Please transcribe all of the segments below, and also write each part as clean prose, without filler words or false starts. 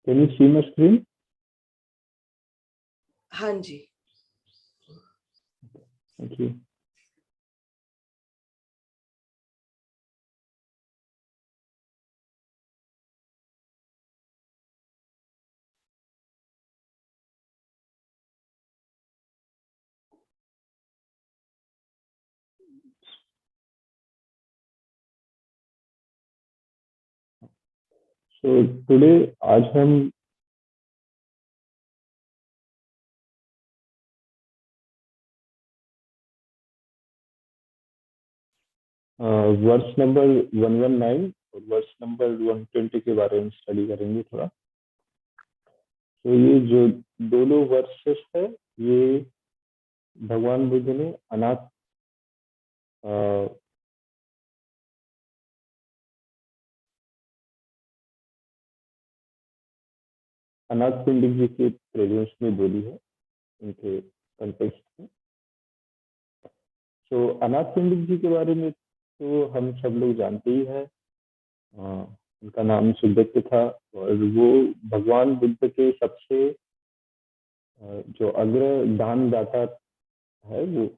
Can you see my screen? हाँ जी। Thank you. So today आज हम वर्स नंबर 119 और वर्स नंबर 120 के बारे में स्टडी करेंगे थोड़ा। तो ये जो दोनों वर्सेस है ये भगवान बुद्ध ने अनाथ पिंडिक जी के प्रेजेंस में बोली है, उनके कंटेक्स्ट में। तो अनाथ पिंडिक जी के बारे में तो हम सब लोग जानते ही है। उनका नाम सुदत्त था और वो भगवान बुद्ध के सबसे जो अग्र दानदाता है, वो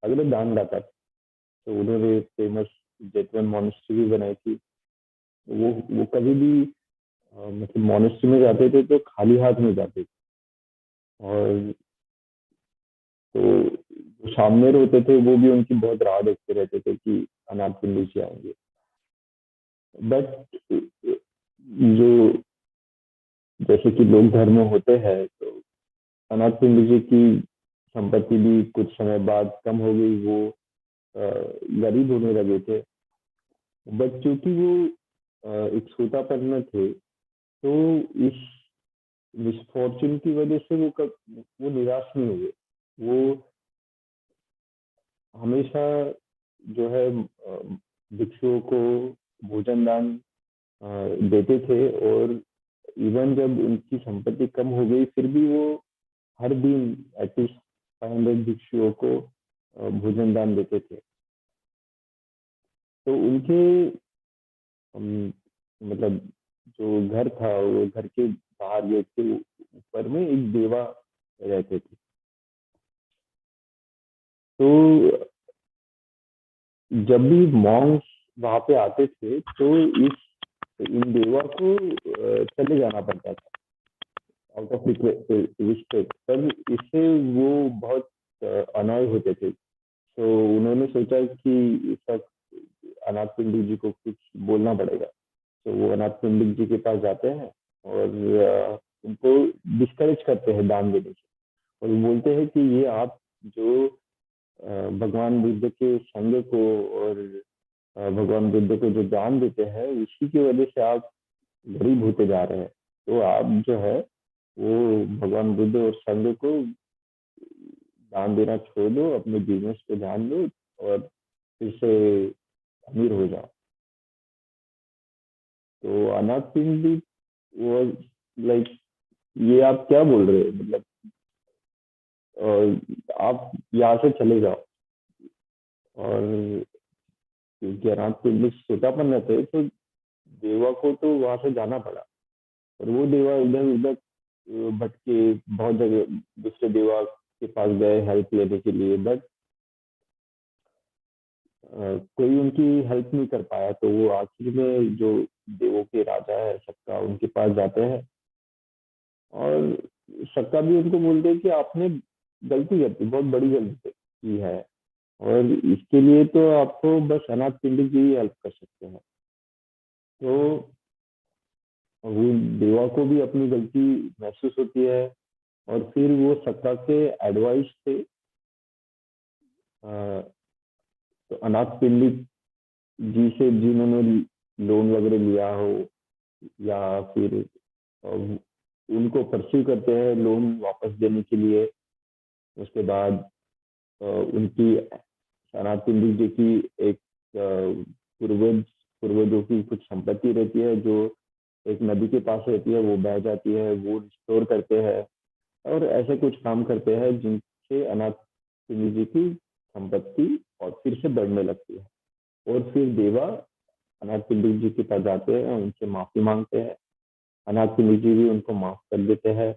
अग्र दानदाता। तो उन्होंने फेमस जेतवन मॉनेस्ट्री भी बनाई थी। वो कभी भी मतलब मॉनेस्ट्री में जाते थे तो खाली हाथ में जाते थे, और तो जो सामने होते थे वो भी उनकी बहुत राह देखते रहते थे कि अनाथ पिंडिक जी आएंगे। बट जो जैसे कि लोग घर में होते हैं, तो अनाथ पिंडिक जी की संपत्ति भी कुछ समय बाद कम हो गई। वो गरीब होने लगे थे। बट चूंकि वो एक सोतापन में थे, तो इस मिसफॉर्चून की वजह से वो निराश नहीं हुए। वो हमेशा जो है भिक्षुओं को भोजन दान देते थे, और इवन जब उनकी संपत्ति कम हो गई फिर भी वो हर दिन एटलीस्ट 500 भिक्षुओं को भोजन दान देते थे। तो उनके मतलब जो घर था, वो घर के बाहर गेट के ऊपर में एक देवा रहते थे। तो जब भी मॉन्क्स वहां पे आते थे तो इन देवा को चले जाना पड़ता था आउट ऑफ रिस्पेक्ट। पर इससे वो बहुत अनॉय होते थे। तो उन्होंने सोचा कि इस अनाथ पिंडिक जी को कुछ बोलना पड़ेगा। तो वो अनाथ पिंडिक जी के पास जाते हैं और उनको डिस्करेज करते हैं दान देने से, और बोलते हैं कि ये आप जो भगवान बुद्ध के संग को और भगवान बुद्ध को जो दान देते हैं, उसी की वजह से आप गरीब होते जा रहे हैं। तो आप जो है वो भगवान बुद्ध और संग को दान देना छोड़ दो, अपने बिजनेस पे ध्यान दो और फिर से अमीर हो जाओ। तो अनाथ पिंडिक वो लाइक, ये आप क्या बोल रहे हो, मतलब आप यहाँ से चले जाओ। और क्योंकि अनाथ पिंडिक सोतापन में थे, तो देवा को तो वहां से जाना पड़ा। और वो देवा इधर उधर भटके, बहुत जगह दूसरे देवा के पास गए हेल्प लेने के लिए, बट कोई उनकी हेल्प नहीं कर पाया। तो वो आखिर में जो देवों के राजा है सक्का, उनके पास जाते हैं, और सक्का भी उनको बोलते हैं कि आपने गलती करती, बहुत बड़ी गलती की है, और इसके लिए तो आपको बस अनाथ पिंडिक जी ही हेल्प कर सकते हैं। तो वो देवा को भी अपनी गलती महसूस होती है, और फिर वो सक्का के एडवाइस से तो अनाथ पिंडिक जी से जिन्होंने लोन वगैरह लिया हो, या फिर उनको परस्यू करते हैं लोन वापस देने के लिए। उसके बाद उनकी अनाथ पिंडिक जी की एक पूर्वजों की कुछ संपत्ति रहती है जो एक नदी के पास रहती है, वो बह जाती है, वो रिस्टोर करते हैं, और ऐसे कुछ काम करते हैं जिनसे अनाथ पिंडिक जी की संपत्ति और फिर से बढ़ने लगती है। और फिर देवा अनाथ पिंडिक जी के पास जाते हैं, उनसे माफी मांगते हैं, अनाथिनी जी भी उनको माफ कर देते हैं,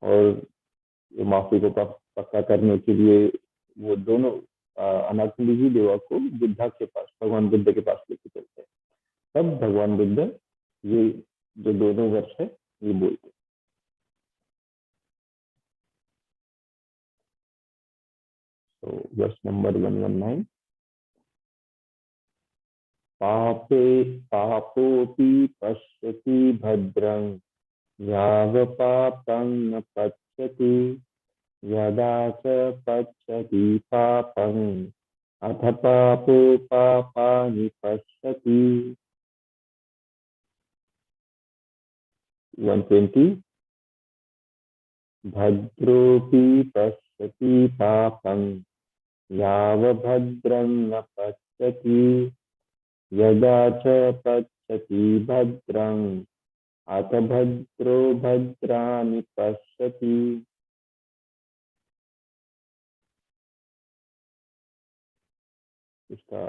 और माफी को पक्का करने के लिए वो दोनों अनाथिनी जी देवा को बुद्धा के पास, भगवान बुद्ध के पास लेके चलते हैं। तब भगवान बुद्ध ये जो दोनों वर्ष है ये बोलते हैं। तो वर्ष नंबर 119। पापे पापोऽपि पश्यति भद्रं यावपापं न पश्यति, यदा च पश्यति पापं अथ पापो पापानि पश्यति। 120। भद्रोऽपि पश्यति पापं यावभद्रं न पश्यति, यदा च पश्यति भद्रं अथ भद्रो भद्राणि पश्यति। इसका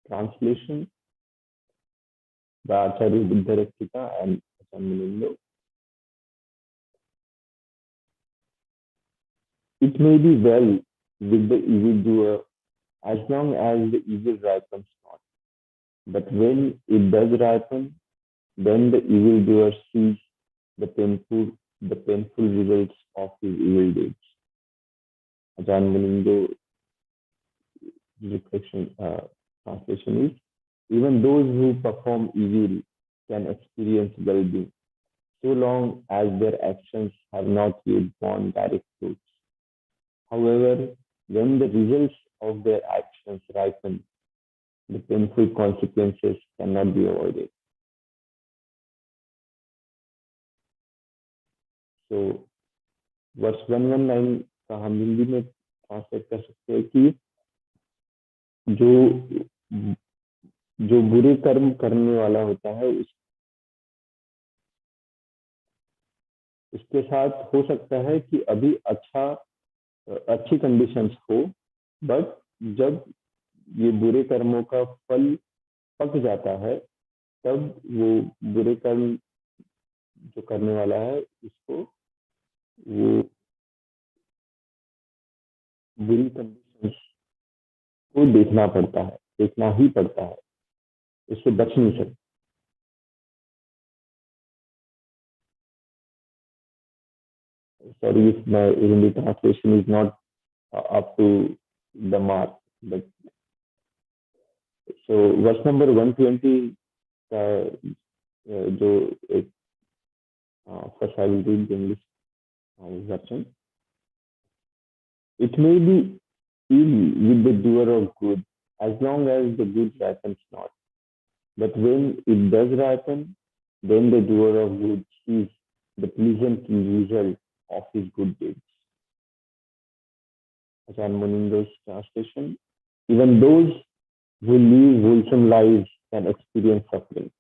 translation by Acharya Buddha Rakshita and Acharya. It may be well with the evildoer as long as the evil ripens not. But when it does ripen, then the evildoer sees the painful results of his evil deeds. Ajahn Munindo reflection translation is, even those who perform evil can experience well-being, so long as their actions have not yet borne direct fruits. However, when the results of their actions ripen, the painful consequences cannot be avoided. So, वर्ष 119 का हम हिंदी में translate कर सकते हैं कि जो जो बुरे कर्म करने वाला होता है उसके साथ हो सकता है कि अभी अच्छी कंडीशंस हो, बट जब ये बुरे कर्मों का फल पक जाता है, तब वो बुरे कर्म जो करने वाला है उसको वो बुरी कंडीशंस को देखना ही पड़ता है, इससे बच नहीं सकता। Sorry if my Hindi translation is not up to the mark, but so verse number 120 का जो एक first I will read the English version. It may be ill with the doer of good as long as the good ripens not. But when it does ripen, then the doer of good sees the pleasant result of his good deeds. Ajahn Munindo's translation. Even those who live wholesome lives can experience suffering,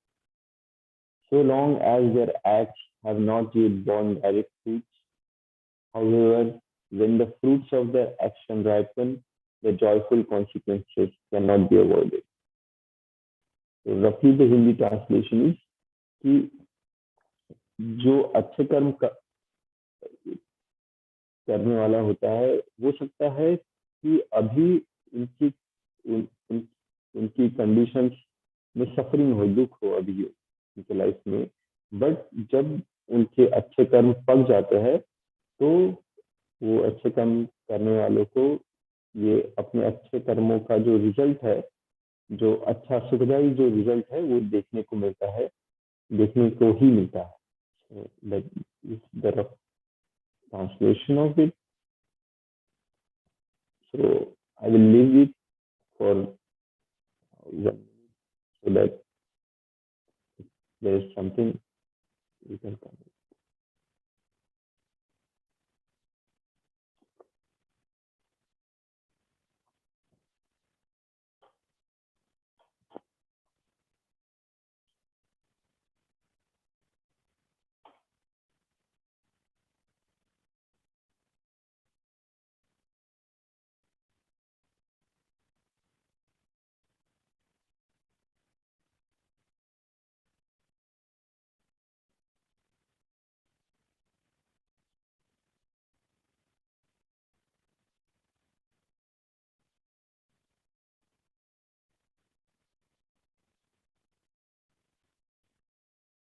so long as their acts have not yet borne direct fruits. However, when the fruits of their action ripen, the joyful consequences cannot be avoided. So roughly the Hindi translation is कि जो अच्छे कर्म करने वाला होता है, हो सकता है कि अभी उनकी उन, उन, उनकी कंडीशंस में सफरिंग हो, दुख हो अभी उनके लाइफ में, बट जब उनके अच्छे कर्म पक जाते हैं, तो वो अच्छे कर्म करने वालों को ये अपने अच्छे कर्मों का जो रिजल्ट है, जो अच्छा सुखदायी जो रिजल्ट है, वो देखने को ही मिलता है. So, that is the rough translation of it. So I will leave it for 1 minute so that there is something you can comment.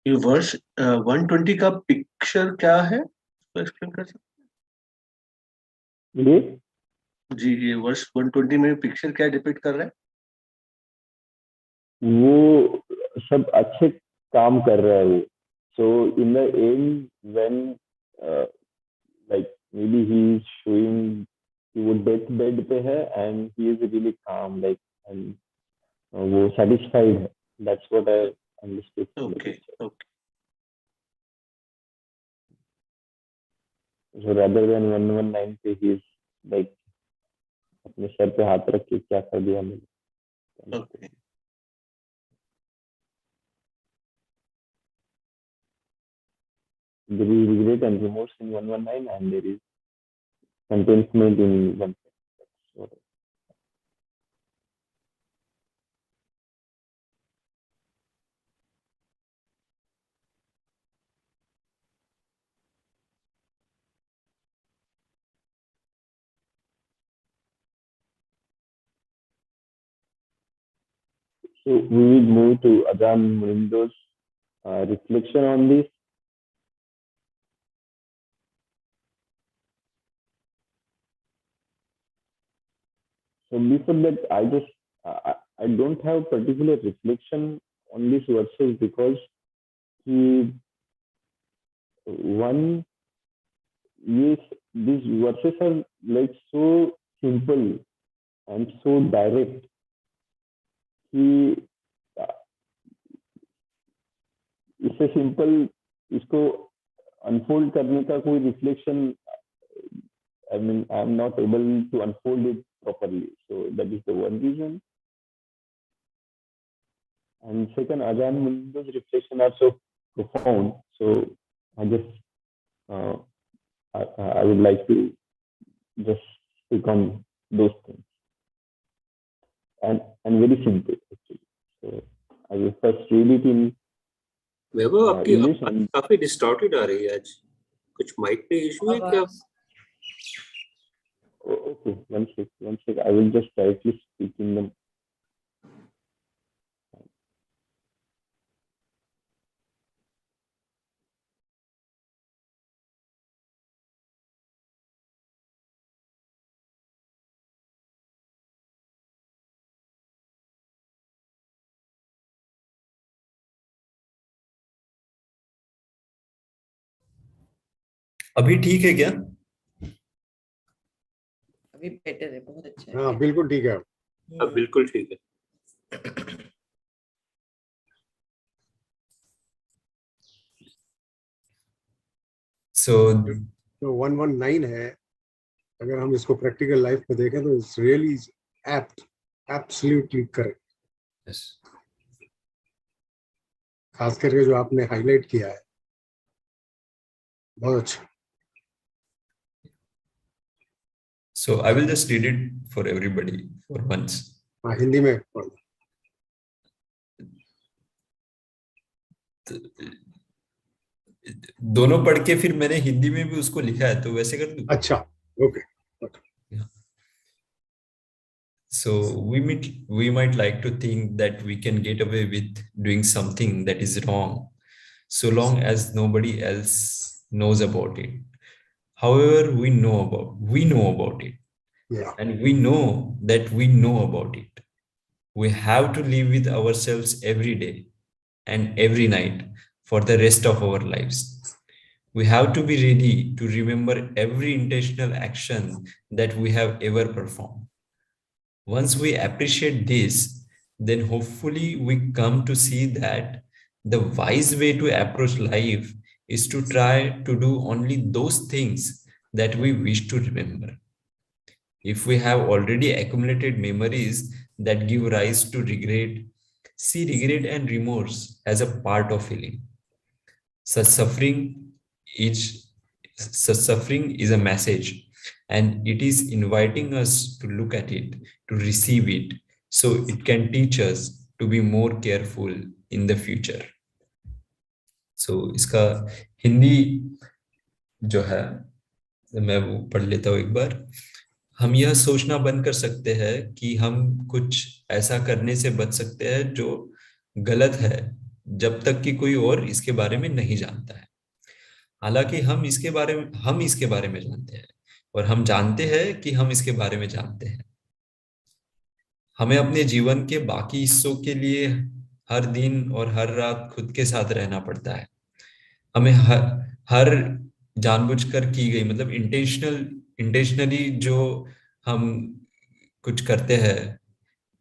ये वर्ष 120 का पिक्चर क्या है, तो एक्सप्लेन कर सकते ये हैं? जी, ये वर्ष 120 में पिक्चर क्या डिपिक्ट कर रहा है? वो सब अच्छे काम कर रहा है वो. So in the end when like maybe he is showing कि वो डेथ बेड पे है and he is really calm like and वो सेटिस्फाइड है. That's what I understood from the okay picture. Okay so rather than 119 पे he is like अपने सर पे हाथ रख के क्या कर दिया मैंने. Okay. There is regret and remorse in 119 and there is contentment in 1. So, so we will move to Ajahn Munindo's reflection on this. So before that, I don't have particular reflection on these verses because he one yes these verses are like so simple and so direct. कि इससे simple इसको unfold करने का कोई reflection I mean I am not able to unfold it properly. So that is the one reason. And second, Ajahn Mundo's reflection are so profound. So I just uh, I would like to just speak on those things and very simple actually. So I will first read it in वैभव आपकी English आवाज and काफी distorted आ रही है आज. कुछ mic पे issue है क्या? okay, one sec. I will just directly speak in the. अभी ठीक है क्या? अभी बेटर है, बहुत अच्छा है. हाँ बिल्कुल ठीक है. अब बिल्कुल ठीक है. So जो 119 है, अगर हम इसको प्रैक्टिकल लाइफ में देखें तो it's really apt, absolutely correct. yes. खास करके जो आपने हाईलाइट किया है, बहुत अच्छा. So I will just read it for everybody for once. हाँ, हिंदी में पढ़ लो. दोनों पढ़ के फिर मैंने हिंदी में भी उसको लिखा है, तो वैसे कर दूं? अच्छा, okay. So we might like to think that we can get away with doing something that is wrong, so long as nobody else knows about it. However, we know about it, Yeah. and we know that we know about it. We have to live with ourselves every day and every night for the rest of our lives. We have to be ready to remember every intentional action that we have ever performed. Once we appreciate this, then hopefully we come to see that the wise way to approach life is to try to do only those things that we wish to remember. If we have already accumulated memories that give rise to regret, see regret and remorse as a part of healing. Such suffering is a message, and it is inviting us to look at it, to receive it, so it can teach us to be more careful in the future. So इसका हिंदी जो है मैं वो पढ़ लेता हूँ एक बार. हम यह सोचना बंद कर सकते हैं कि हम कुछ ऐसा करने से बच सकते हैं जो गलत है जब तक कि कोई और इसके बारे में नहीं जानता है। हालांकि हम इसके बारे में जानते हैं, और हम जानते हैं कि हम इसके बारे में जानते हैं। हमें अपने जीवन के बाकी हिस्सों के लिए हर दिन और हर रात खुद के साथ रहना पड़ता है। हमें हर जानबूझकर की गई, मतलब इंटेंशनली जो हम कुछ करते हैं,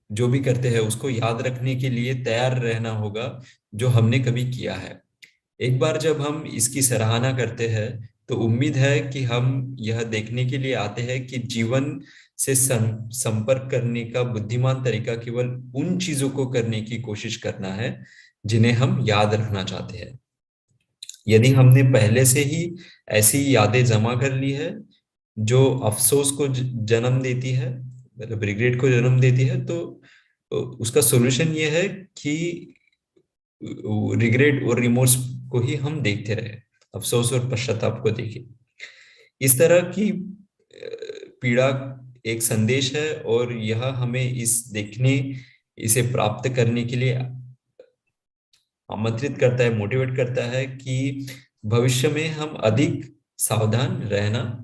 जो भी करते हैं, उसको याद रखने के लिए तैयार रहना होगा जो हमने कभी किया है। एक बार जब हम इसकी सराहना करते हैं तो उम्मीद है कि हम यह देखने के लिए आते हैं कि जीवन से संपर्क करने का बुद्धिमान तरीका केवल उन चीजों को करने की कोशिश करना है जिन्हें हम याद रखना चाहते हैं। यदि हमने पहले से ही ऐसी यादें जमा कर ली है जो अफसोस को जन्म देती है, मतलब रिग्रेट को जन्म देती है, तो उसका सॉल्यूशन ये है कि रिग्रेट और रिमोर्स को ही हम देखते रहे, अफसोस और पश्चाताप को देखें। इस तरह की पीड़ा एक संदेश है, और यह हमें इसे प्राप्त करने के लिए आमंत्रित करता है, मोटिवेट करता है कि भविष्य में हम अधिक सावधान रहना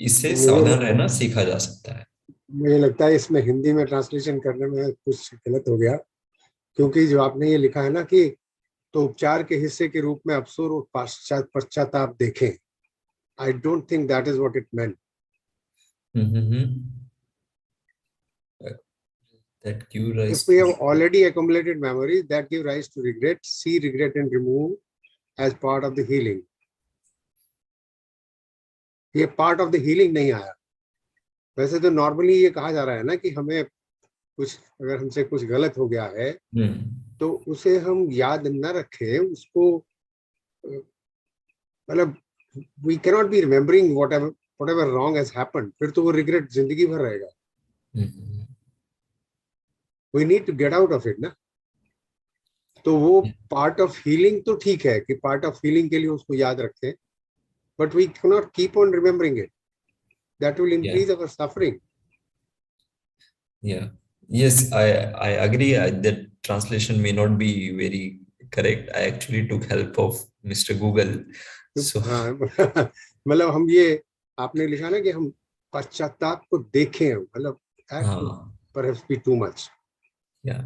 इससे सावधान रहना सीखा जा सकता है। मुझे लगता है इसमें हिंदी में ट्रांसलेशन करने में कुछ गलत हो गया, क्योंकि जो आपने ये लिखा है ना कि तो उपचार के हिस्से के रूप में अफसोस और पश्चाताप देखें, I don't think that is what it meant. That give rise If we have to already accumulated memories that give rise to regret, see regret and remove as part of the healing. ये part of the healing नहीं आया। वैसे तो normally ये कहा जा रहा है ना कि हमें कुछ, अगर हमसे कुछ गलत हो गया है तो उसे हम याद न रखें, उसको मतलब we cannot be remembering whatever wrong has happened, फिर तो वो रिग्रेट जिंदगी भर रहेगा। We need to get out of it ना। तो वो पार्ट ऑफ हीलिंग तो ठीक है कि पार्ट ऑफ हीलिंग के लिए उसको याद रखें, but we cannot keep on remembering it. That will increase our suffering. Yeah. Yes, I agree. That translation may not be very correct. I actually took help of Mr. Google. So मतलब हम ये आपने लिखा ना कि हम पश्चाताप को देखें, मतलब perhaps be too much. Yeah.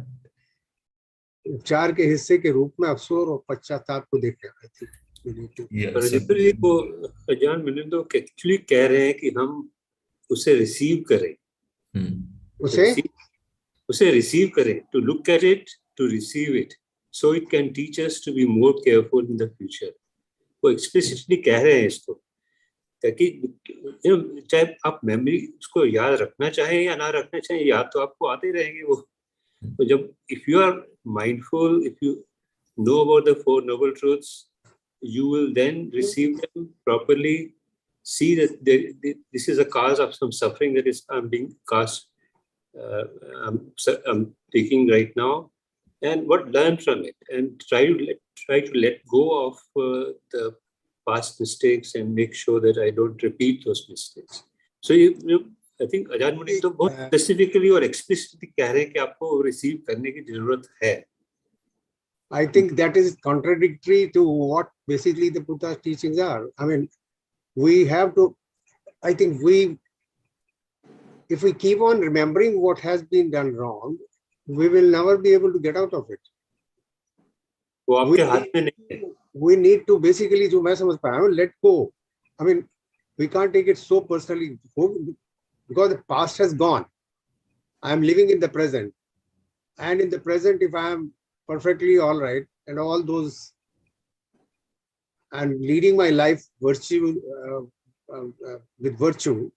उपचार के हिस्से के रूप में अफसोस और पश्चाताप को देखें। ये वो अजान मैंने तो एक्चुअली कह रहे हैं कि हम उसे रिसीव करें, उसे रिसीव करें, to look at it, to receive it, so it can teach us to be more careful in the future. वो एक्सप्लिसिटली कह रहे हैं इसको, ताकि चाहे आप मेमोरी उसको याद रखना चाहें या ना रखना चाहें, याद तो आपको आते रहेंगे वो। तो जब if you are mindful, if you know about the four noble truths, you will then receive them properly, see that this is a cause of some suffering that is being caused, I'm taking right now, and what learn from it, and try to let go of the past mistakes and make sure that I don't repeat those mistakes. So I think Ajahn Muni तो बहुत specifically और explicitly कह रहे हैं कि आपको receive करने की जरूरत है। I think that is contradictory to what basically the Buddha's teachings are. I mean, we have to, I think if we keep on remembering what has been done wrong, we will never be able to get out of it. वो आपके हाथ में नहीं है। We need to basically, जो मैं समझ पाया हूँ, let go. I mean, we can't take it so personally because the past has gone. I am living in the present, and in the present, if I am perfectly all right and all those and leading my life virtue with virtue,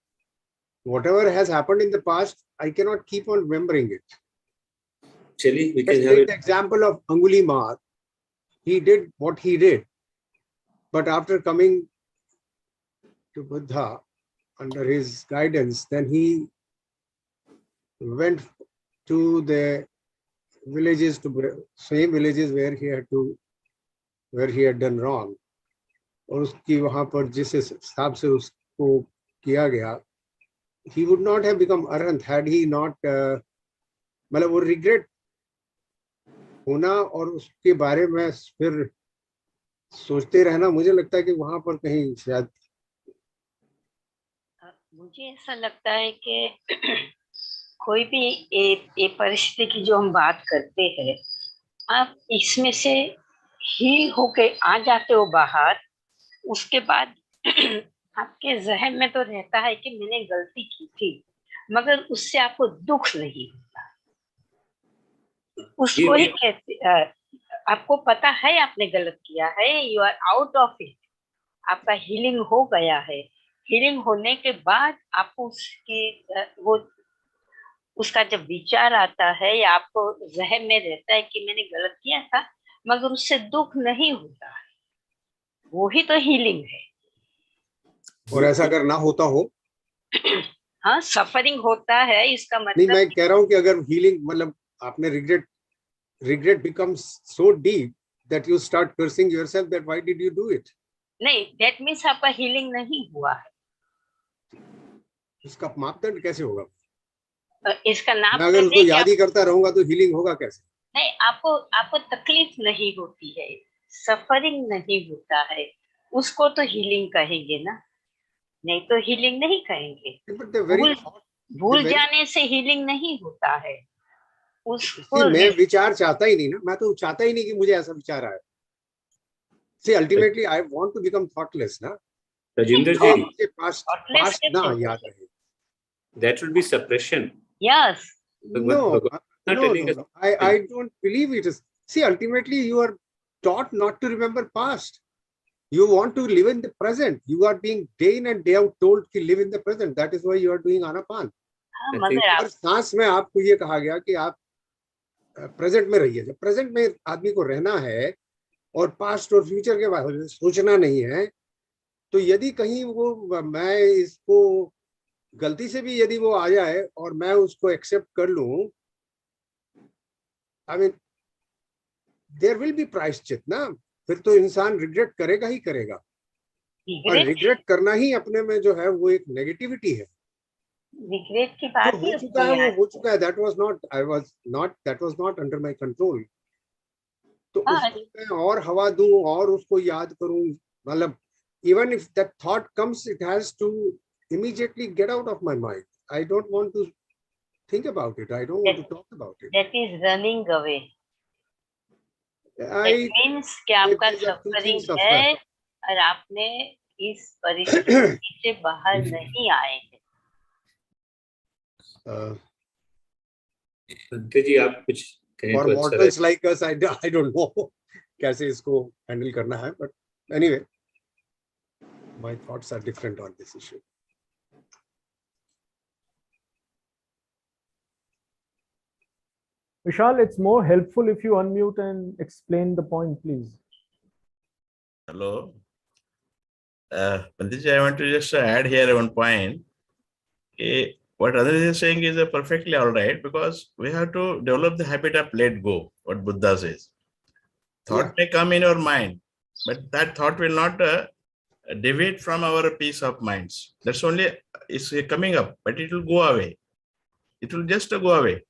whatever has happened in the past, I cannot keep on remembering it. Chali, we Let's can have take the example of Angulimala. He did what he did, but after coming to Buddha under his guidance, then he went to the villages, to same villages where he had done wrong, और उसकी वहां पर जिस हिसाब से उसको किया गया, he would not have become arhant had he not मतलब वो regret होना और उसके बारे में फिर सोचते रहना, मुझे लगता है कि वहां पर कहीं शायद मुझे ऐसा लगता है कि कोई भी ये परिस्थिति की जो हम बात करते हैं, आप इसमें से हील होके आ जाते हो बाहर, उसके बाद आपके जहन में तो रहता है कि मैंने गलती की थी, मगर उससे आपको दुख नहीं होता। उसको ही कहते, आपको पता है आपने गलत किया है, you are out of it, आपका हीलिंग हो गया है। हीलिंग होने के बाद आपको वो उसका जब विचार आता है या आपको जहन में रहता है कि मैंने गलत किया था, मगर उससे दुख नहीं होता है, वो ही तो हीलिंग है। और ऐसा अगर ना होता हो, हाँ, सफरिंग होता है, इसका नहीं मतलब मैं कह रहा हूँ कि अगर हीलिंग मतलब आपने regret becomes so deep that you start cursing yourself that why did you do it? नहीं, दैट मीन्स आपका हीलिंग नहीं हुआ है। इसका मापदंड कैसे होगा? इसका नाम मैं अगर उसको याद ही करता रहूंगा तो हीलिंग होगा कैसे? नहीं, आपको तकलीफ नहीं होती है, सफरिंग नहीं होता है, उसको तो हीलिंग कहेंगे ना, नहीं तो हीलिंग नहीं कहेंगे। भूल जाने से हीलिंग नहीं होता है, उसको मैं विचार चाहता ही नहीं ना, मैं तो चाहता ही नहीं कि मुझे ऐसा विचार आए। See, ultimately I want to become thoughtless ना। Rajinder ji, past ना याद रहे। that will be suppression. Yes. No, I don't believe it is. See, ultimately you are taught not to remember past. You want to live in the present. You are being day in and day out told to live in the present. That is why you are doing anapan. हर सांस में आपको ये कहा गया कि आप present में रहिए। जब प्रेजेंट में आदमी को रहना है और पास्ट और फ्यूचर के बारे में सोचना नहीं है, तो यदि कहीं वो मैं इसको गलती से भी यदि वो आ जाए और मैं उसको एक्सेप्ट कर लूं, I mean there will be प्रायश्चित ना, फिर तो इंसान रिग्रेट करेगा ही करेगा। और रिग्रेट करना ही अपने में जो है वो एक नेगेटिविटी है। रिग्रेट की बात हो चुका है, वो हो चुका है। That was not under my control. तो उसको मैं और हवा दूं और उसको याद करूं, मतलब even if that thought comes, it has to immediately get out of my mind. I don't want to think about it. I don't want to talk about it. That is running away. That means कि आपका suffering है और आपने इस परिस्थिति से बाहर नहीं आए हैं। जी आप कुछ for mortals like us, I don't know कैसे इसको handle करना है, but anyway, my thoughts are different on this issue. Vishal, it's more helpful if you unmute and explain the point, please. Hello. Panditji, I want to just add here one point. What Radha is saying is perfectly all right, because we have to develop the habit of let go, what Buddha says. Thought may come in our mind, but that thought will not deviate from our peace of minds. That's only is coming up, but it will go away. It will just go away.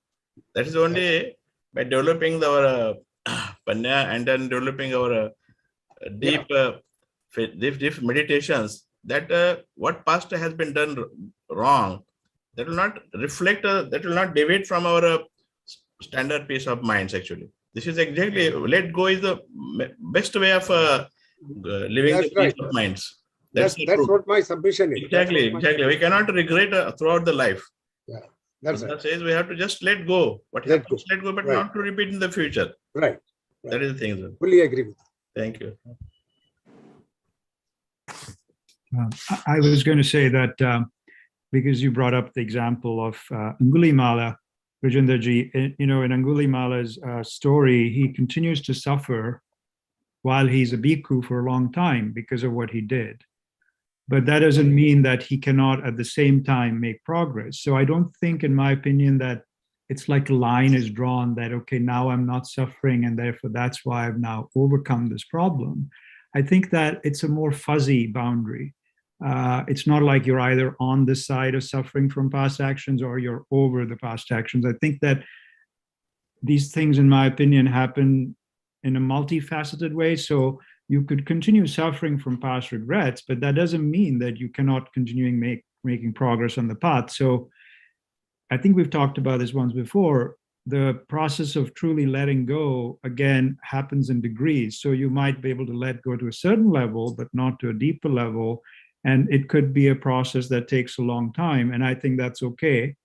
That is only by developing our panya and then developing our deep meditations, that what past has been done wrong, that will not reflect, that will not deviate from our standard peace of minds. Actually, this is exactly, let go is the best way of living the peace of minds. That's what my submission is. Exactly. We cannot regret throughout the life. Yeah, that's right. Says we have to just let go. What happens, let go, but not to repeat in the future. Right. That is the thing, sir. Fully agree with you. Thank you. I was going to say that because you brought up the example of Angulimala, Rajendraji, in Angulimala's story, he continues to suffer while he's a bhikkhu for a long time because of what he did. But that doesn't mean that he cannot at the same time make progress. So I don't think, in my opinion, that it's like a line is drawn that, okay, now I'm not suffering and therefore that's why I've now overcome this problem. I think that it's a more fuzzy boundary. It's not like you're either on the side of suffering from past actions or you're over the past actions. I think that these things, in my opinion, happen in a multifaceted way. So you could continue suffering from past regrets, but that doesn't mean that you cannot making progress on the path. So I think we've talked about this once before. The process of truly letting go, again, happens in degrees. So you might be able to let go to a certain level, but not to a deeper level. And it could be a process that takes a long time. And I think that's okay.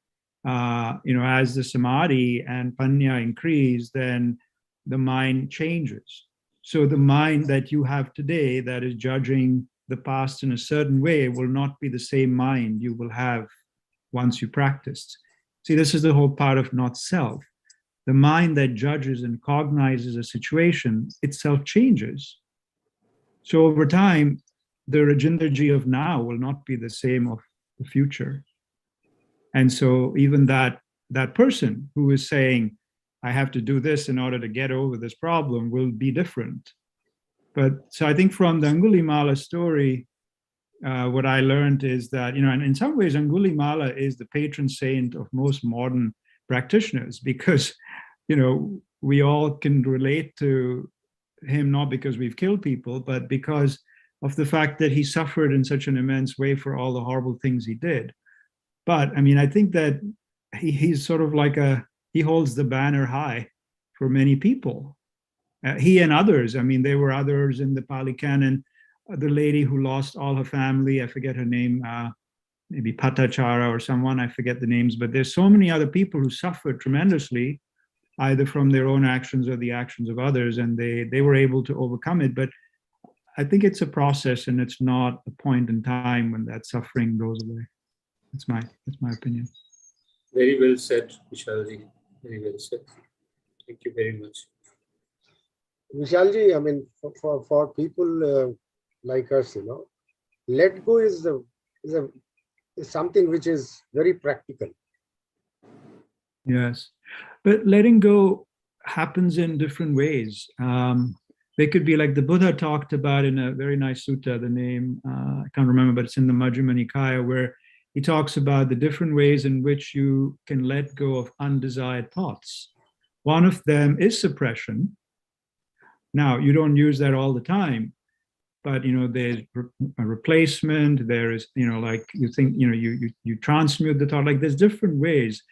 As the samadhi and panya increase, then the mind changes. So the mind that you have today that is judging the past in a certain way will not be the same mind you will have once you practiced. See, this is the whole part of not self. The mind that judges and cognizes a situation itself changes. So over time, the Rajendraji of now will not be the same of the future. And so even that person who is saying, I have to do this in order to get over this problem will be different. But so I think from the Angulimala story, what I learned is that, and in some ways, Angulimala is the patron saint of most modern practitioners because, we all can relate to him, not because we've killed people, but because of the fact that he suffered in such an immense way for all the horrible things he did. But I think that he's sort of like he holds the banner high for many people. He and others, there were others in the Pali Canon, the lady who lost all her family, I forget her name, maybe Patachara or someone, I forget the names, but there's so many other people who suffered tremendously, either from their own actions or the actions of others, and they were able to overcome it. But I think it's a process and it's not a point in time when that suffering goes away. That's my opinion. Very well said, Vishalji. Very well said. Thank you very much. Vishalji, for people like us, let go is something which is very practical. Yes, but letting go happens in different ways. They could be like the Buddha talked about in a very nice sutta, the name, I can't remember, but it's in the Majjhima Nikaya, where he talks about the different ways in which you can let go of undesired thoughts. One of them is suppression. Now, you don't use that all the time, but there's a replacement, there is, like you think, you transmute the thought, like there's different ways.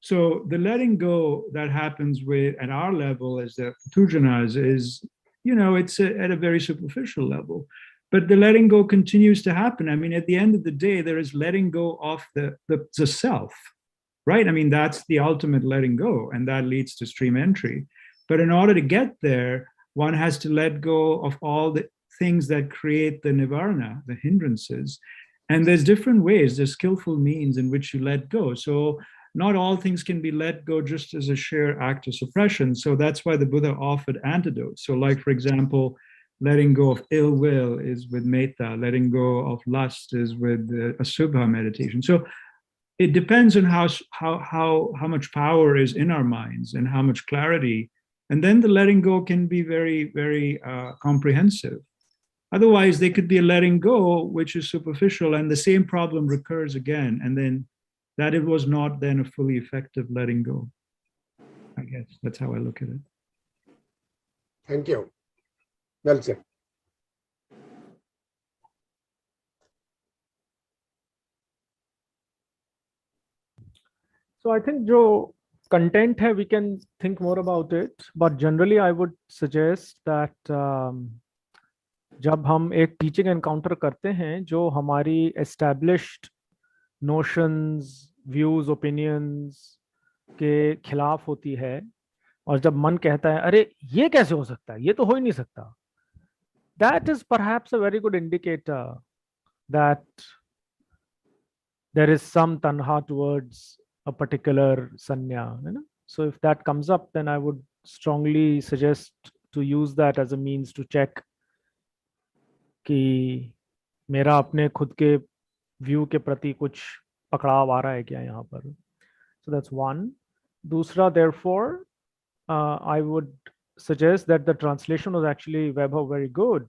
So the letting go that happens at our level as the Tujanas is, it's at a very superficial level. But the letting go continues to happen. At the end of the day, there is letting go of the self, right? That's the ultimate letting go, and that leads to stream entry. But in order to get there, one has to let go of all the things that create the nivarana, the hindrances. And there's different ways, there's skillful means in which you let go. So not all things can be let go just as a sheer act of suppression. So that's why the Buddha offered antidotes. So like, for example, letting go of ill will is with metta, letting go of lust is with asubha meditation. So it depends on how much power is in our minds and how much clarity. And then the letting go can be very, very comprehensive. Otherwise, there could be a letting go, which is superficial, and the same problem recurs again. And then that it was not then a fully effective letting go. I guess that's how I look at it. Thank you. Well said. So I think जो content है, we can think more about it. But generally, I would suggest that जब हम एक teaching encounter करते हैं जो हमारी established notions, views, opinions के खिलाफ होती है, और जब मन कहता है अरे ये कैसे हो सकता है, ये तो हो ही नहीं सकता, that is perhaps a very good indicator that there is some tanha towards a particular sanya. So if that comes up, then I would strongly suggest to use that as a means to check कि मेरा अपने खुद के view के प्रति कुछ पकड़ाव आ रहा है क्या यहाँ पर. So that's one. दूसरा, therefore, I would suggest that the translation was actually Vaibhav very good,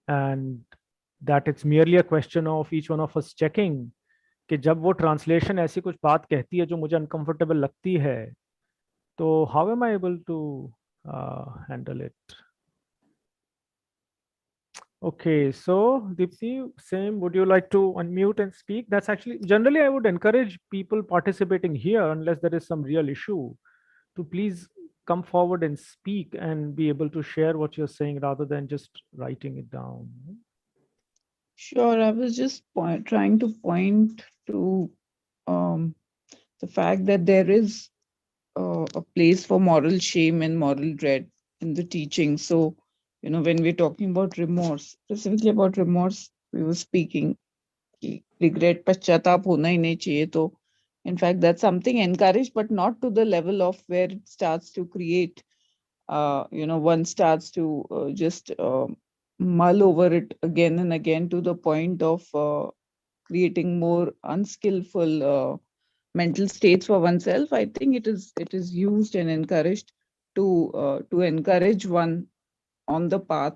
and that it's merely a question of each one of us checking कि जब वो translation ऐसी कुछ बात कहती है जो मुझे uncomfortable लगती है, So how am I able to handle it? Okay, so Deepthi, same, would you like to unmute and speak? That's actually, generally I would encourage people participating here, unless there is some real issue, to please come forward and speak and be able to share what you're saying rather than just writing it down. Sure, I was just trying to point to the fact that there is a place for moral shame and moral dread in the teaching. So, when we're talking about remorse, specifically about remorse, we were speaking, regret, paschatap hona hi nahi chahiye. To, in fact, that's something encouraged, but not to the level of where it starts to create, one starts to just mull over it again and again to the point of creating more unskillful mental states for oneself. I think it is used and encouraged to encourage one on the path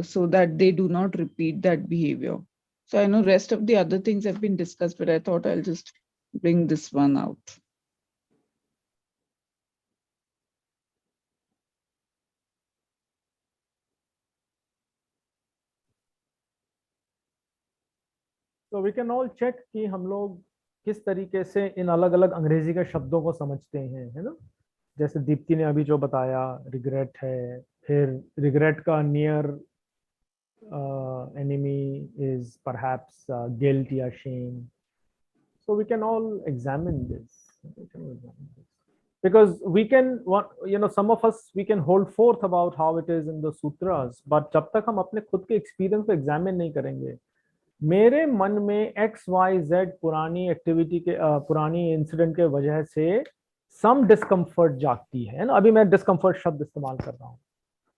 so that they do not repeat that behavior. So I know rest of the other things have been discussed, but I thought I'll just bring this one out. So we can all check कि हम लोग किस तरीके से इन अलग अलग अंग्रेजी के शब्दों को समझते हैं, है ना? जैसे दीप्ति ने अभी जो बताया, रिग्रेट है, फिर रिग्रेट का near enemy is perhaps guilt या shame. So we can all examine this. Because we can, some of us, we can hold forth about how it is in the sutras, but जब तक हम अपने खुद के experience को examine नहीं करेंगे, मेरे मन में XYZ पुरानी एक्टिविटी के पुरानी इंसिडेंट के वजह से some discomfort जागती है ना. अभी मैं discomfort शब्द इस्तेमाल कर रहा हूँ.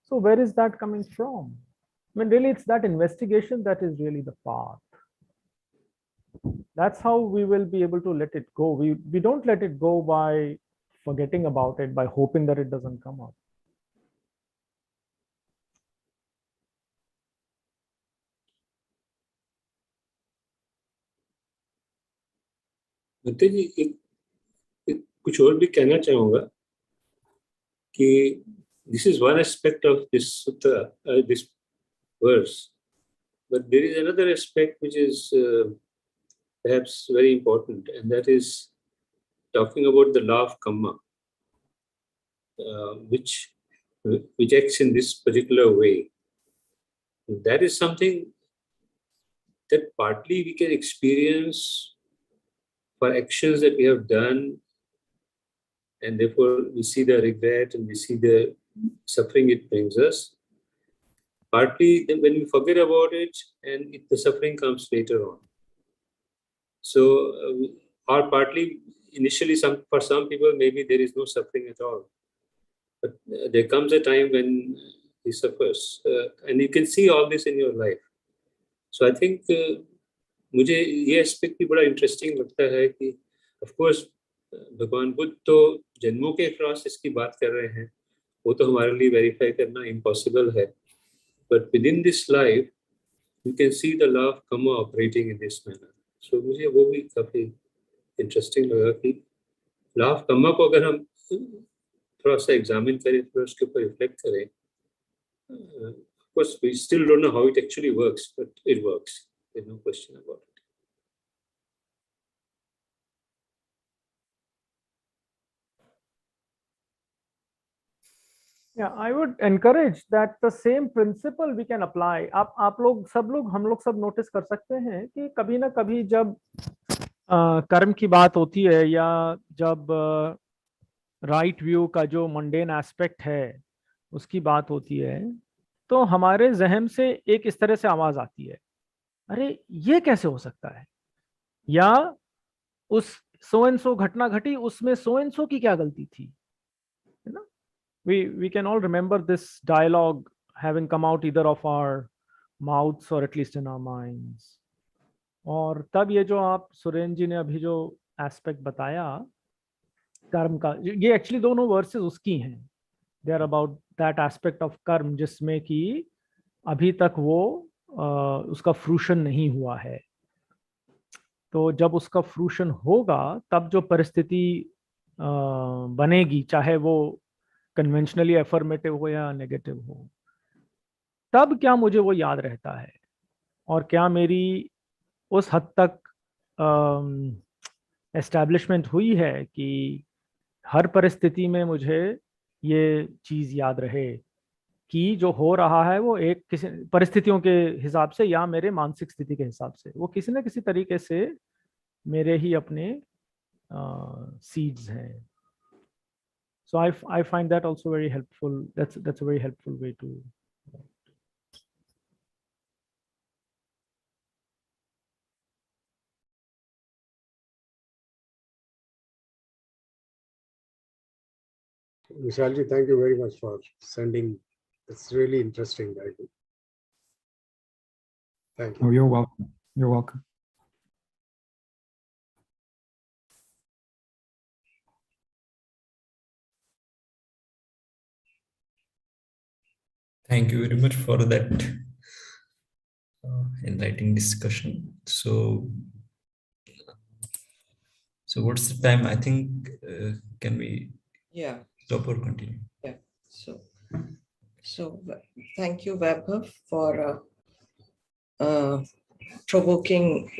So where is that coming from? I mean, really, it's that investigation that is really the path. That's how we will be able to let it go. We don't let it go by forgetting about it, by hoping that it doesn't come up. भट्टे जी, एक कुछ और भी कहना चाहूँगा कि this is one aspect of this sutra, this verse, but there is another aspect which is perhaps very important, and that is talking about the law of karma, which acts in this particular way. That is something that partly we can experience for actions that we have done, and therefore we see the regret and we see the suffering it brings us. Partly when we forget about it, and the suffering comes later on. So, or partly initially, for some people, maybe there is no suffering at all. But there comes a time when he suffers, and you can see all this in your life. So I think मुझे ये aspect भी बड़ा interesting लगता है कि of course भगवान बुद्ध तो जन्मों के क्रॉस इसकी बात कर रहे हैं, वो तो हमारे लिए वेरीफाई करना इम्पॉसिबल है, but within this life you can see the law of karma operating in this manner. So मुझे वो भी काफी इंटरेस्टिंग लगा कि लॉ ऑफ कर्मा को अगर हम थोड़ा सा एग्जामिन करें, थोड़ा उसके ऊपर रिफ्लेक्ट करें, of course we still don't know how it actually works, but it works. There's no question about it. Yeah, I would encourage that the same principle we can apply. आप लोग सब लोग हम लोग सब नोटिस कर सकते हैं कि कभी ना कभी जब कर्म की बात होती है या जब राइट व्यू का जो मंडेन एस्पेक्ट है उसकी बात होती है, तो हमारे जहन से एक इस तरह से आवाज आती है, अरे ये कैसे हो सकता है, या उस सो एंड सो घटना घटी, उसमें सो एंड सो की क्या गलती थी, है ना. We can all remember this dialogue having come out either of our mouths or at least in our minds. और तब ये जो आप सुरेंद्र जी ने अभी जो एस्पेक्ट बताया कर्म का, ये एक्चुअली दोनों वर्सेस उसकी हैं. They are about that aspect of karma जिसमें कि अभी तक वो उसका फ्रूशन नहीं हुआ है. तो जब उसका फ्रूशन होगा तब जो परिस्थिति बनेगी, चाहे वो कन्वेंशनली एफर्मेटिव हो या नेगेटिव हो, तब क्या मुझे वो याद रहता है, और क्या मेरी उस हद तक एस्टैब्लिशमेंट हुई है कि हर परिस्थिति में मुझे ये चीज़ याद रहे कि जो हो रहा है वो एक किसी परिस्थितियों के हिसाब से या मेरे मानसिक स्थिति के हिसाब से वो किसी न किसी तरीके से मेरे ही अपने सीड्स हैं. So I find that also very helpful. That's a very helpful way to. Vishalji, thank you very much for sending. It's really interesting. I think. Thank you. Oh, you're welcome. You're welcome. Thank you very much for that enlightening discussion. So what's the time? I think can we stop or continue? Yeah. So thank you, Vaibhav, for provoking